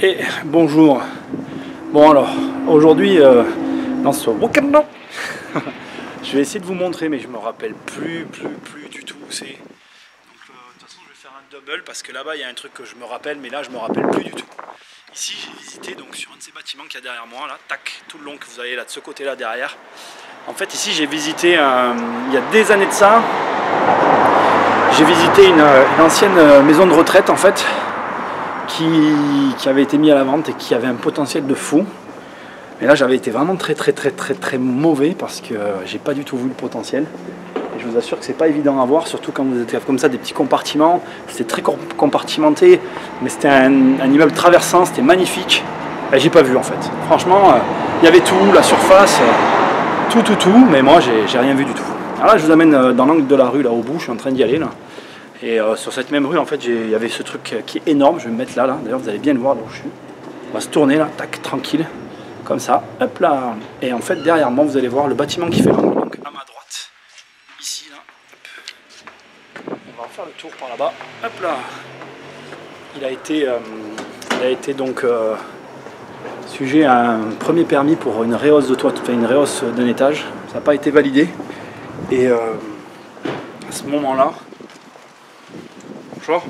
Et bonjour. Bon alors, aujourd'hui, dans ce week-end, je vais essayer de vous montrer, mais je me rappelle plus du tout où c'est. Donc de toute façon, je vais faire un double parce que là-bas, il y a un truc que je me rappelle, mais là, je me rappelle plus du tout. Ici, j'ai visité donc sur un de ces bâtiments qu'il y a derrière moi, là, tac, tout le long que vous avez là de ce côté-là derrière. En fait, ici, j'ai visité, il y a des années de ça, j'ai visité une ancienne maison de retraite, en fait, qui avait été mise à la vente et qui avait un potentiel de fou. Mais là, j'avais été vraiment très mauvais parce que j'ai pas du tout vu le potentiel. Et je vous assure que c'est pas évident à voir, surtout quand vous êtes comme ça, des petits compartiments. C'était très compartimenté, mais c'était un immeuble traversant, c'était magnifique. Et j'ai pas vu en fait. Franchement, il y avait tout, la surface, tout, mais moi j'ai rien vu du tout. Alors là, je vous amène dans l'angle de la rue là au bout, je suis en train d'y aller là. Et sur cette même rue, en fait, il y avait ce truc qui est énorme. Je vais me mettre là. D'ailleurs, vous allez bien le voir là où je suis. On va se tourner là, tac, tranquille, comme ça. Hop là. Et en fait, derrière moi, vous allez voir le bâtiment qui fait l'angle. Donc à ma droite, ici là. Hop. On va refaire le tour par là-bas. Hop là. Il a été donc sujet à un premier permis pour une rehausse de toit, une rehausse d'un étage. Ça n'a pas été validé. Et à ce moment-là. Bonjour.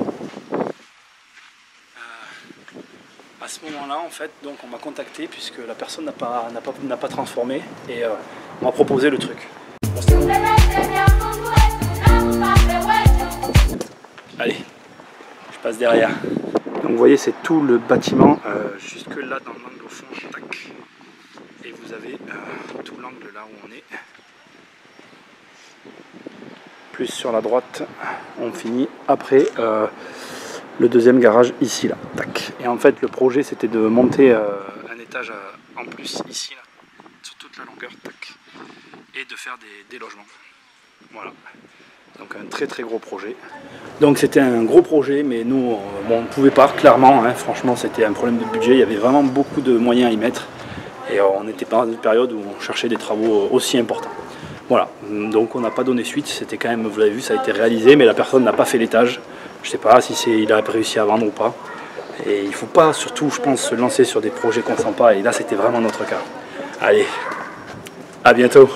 À ce moment-là, en fait, donc on m'a contacté puisque la personne n'a pas transformé et on m'a proposé le truc. Allez, je passe derrière. Donc vous voyez, c'est tout le bâtiment jusque là dans l'angle au fond, tac. Et vous avez tout l'angle là où on est. Plus sur la droite, on finit après le deuxième garage ici là, tac. Et en fait le projet c'était de monter un étage en plus ici là, sur toute la longueur, tac, et de faire des logements. Voilà. Donc un très gros projet. Donc c'était un gros projet, mais nous on ne pouvait pas, clairement, hein, franchement c'était un problème de budget, il y avait vraiment beaucoup de moyens à y mettre. Et on n'était pas dans une période où on cherchait des travaux aussi importants. Voilà, donc on n'a pas donné suite, c'était quand même, vous l'avez vu, ça a été réalisé, mais la personne n'a pas fait l'étage. Je ne sais pas si il a réussi à vendre ou pas. Et il ne faut pas, surtout, je pense, se lancer sur des projets qu'on ne sent pas, et là c'était vraiment notre cas. Allez, à bientôt.